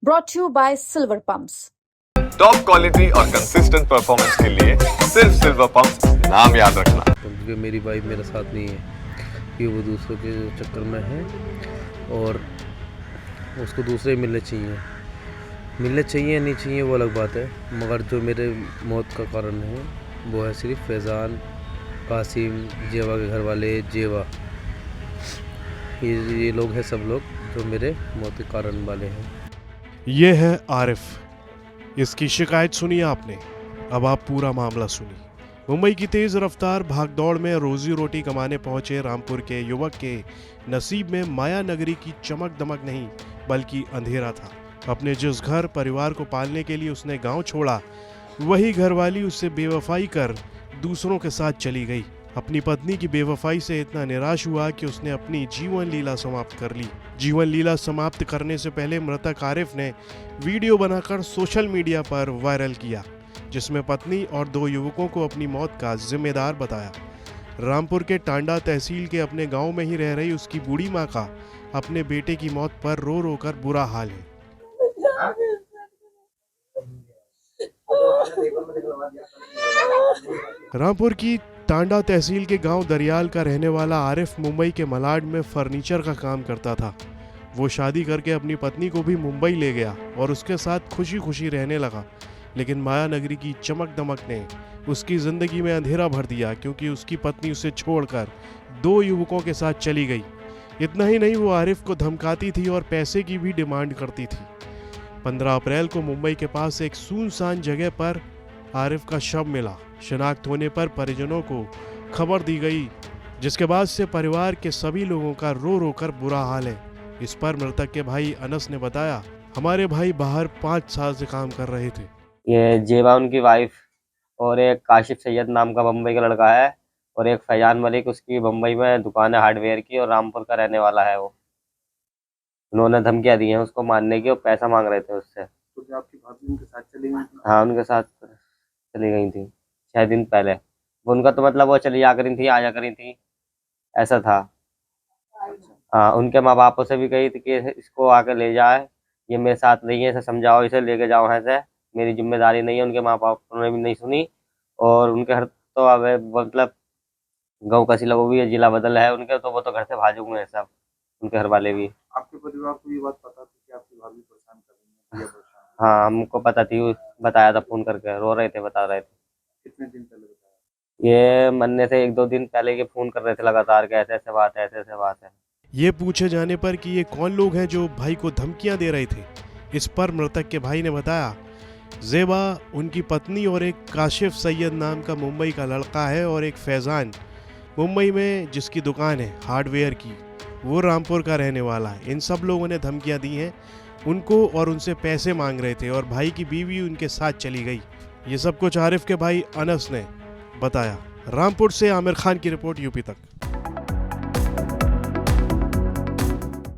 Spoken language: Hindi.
brought to you by Silver Pumps. Top quality और कंसिस्टेंट परफॉर्मेंस के लिए सिर्फ सिल्वर पंप नाम याद रखना। क्योंकि मेरी वाइफ मेरे साथ नहीं है, कि वो दूसरों के चक्कर में है और उसको दूसरे मिलने चाहिए नहीं चाहिए वो अलग बात है, मगर जो मेरे मौत का कारण है वो है सिर्फ फैज़ान, कासिम, जेवा के घर वाले, जेवा, ये लोग हैं, सब लोग जो मेरे मौत के कारण वाले हैं। ये है आरिफ। इसकी शिकायत सुनी आपने, अब आप पूरा मामला सुनिए। मुंबई की तेज रफ्तार भागदौड़ में रोजी रोटी कमाने पहुंचे रामपुर के युवक के नसीब में माया नगरी की चमक दमक नहीं बल्कि अंधेरा था। अपने जिस घर परिवार को पालने के लिए उसने गांव छोड़ा, वही घरवाली उससे बेवफाई कर दूसरों के साथ चली गई। अपनी पत्नी की बेवफाई से इतना निराश हुआ कि उसने अपनी जीवन लीला समाप्त कर ली। जीवन लीला समाप्त करने से पहले मृतक आरिफ ने वीडियो बनाकर सोशल मीडिया पर वायरल किया, जिसमें पत्नी और 2 युवकों को अपनी मौत का जिम्मेदार बताया। रामपुर के टांडा तहसील के अपने गांव में ही रह रही उसकी बूढ़ी मां का अपने बेटे की मौत पर रो रो कर बुरा हाल है। रामपुर की टांडा तहसील के गांव दरियाल का रहने वाला आरिफ मुंबई के मलाड में फर्नीचर का काम करता था। वो शादी करके अपनी पत्नी को भी मुंबई ले गया और उसके साथ खुशी खुशी रहने लगा। लेकिन माया नगरी की चमक दमक ने उसकी जिंदगी में अंधेरा भर दिया, क्योंकि उसकी पत्नी उसे छोड़कर 2 युवकों के साथ चली गई। इतना ही नहीं, वो आरिफ को धमकाती थी और पैसे की भी डिमांड करती थी। 15 अप्रैल को मुंबई के पास एक सुनसान जगह पर आरिफ का शव मिला। शिनाख्त होने पर परिजनों को खबर दी गई, जिसके बाद से परिवार के सभी लोगों का रो रो कर बुरा हाल है। इस पर मृतक के भाई अनस ने बताया, हमारे भाई बाहर 5 साल से काम कर रहे थे। ये जेबा उनकी वाइफ और एक काशिफ सैयद नाम का बम्बई का लड़का है और एक फैजान मलिक, उसकी बम्बई में दुकान है हार्डवेयर की और रामपुर का रहने वाला है वो। उन्होंने धमकियां दी हैं उसको मारने की और पैसा मांग रहे थे उससे। तो क्या आपकी भाभी उनके साथ चली गई थी? हाँ, उनके साथ चली गई थी 6 दिन पहले। वो उनका तो मतलब वो चली जा करी थी, आजा करी थी, ऐसा था। हाँ, उनके माँ बापों से भी कही थी कि इसको आके ले जाए, ये मेरे साथ नहीं है, इसे समझाओ, इसे लेके जाओ यहाँ से, मेरी जिम्मेदारी नहीं है। उनके माँ बापों ने भी नहीं सुनी और उनके घर तो अब मतलब गाँव का सिला वो भी जिला बदल है उनके, तो वो तो घर से भाजू हुए हैं सब, उनके घर वाले भी। आपके परिवार को ये बात पता थी कि आपकी भाभी परेशान कर रही है? हाँ, हमको पता थी, बताया था फोन करके, रो रहे थे, बता रहे थे। कितने दिन पहले बताया? ये मरने से 1-2 दिन पहले के फोन कर रहे थे लगातार के ऐसे ऐसे बात है, ऐसे ऐसे बात है। ये पूछे जाने पर कि ये कौन लोग हैं जो भाई को धमकियां दे रहे थे, इस पर मृतक के भाई ने बताया, जेबा उनकी पत्नी और एक काशिफ सैयद नाम का मुंबई का लड़का है और एक फैज़ान मुंबई में जिसकी दुकान है हार्डवेयर की, वो रामपुर का रहने वाला है। इन सब लोगों ने धमकियां दी हैं उनको और उनसे पैसे मांग रहे थे और भाई की बीवी उनके साथ चली गई। ये सब कुछ आरिफ के भाई अनस ने बताया। रामपुर से आमिर खान की रिपोर्ट, यूपी तक।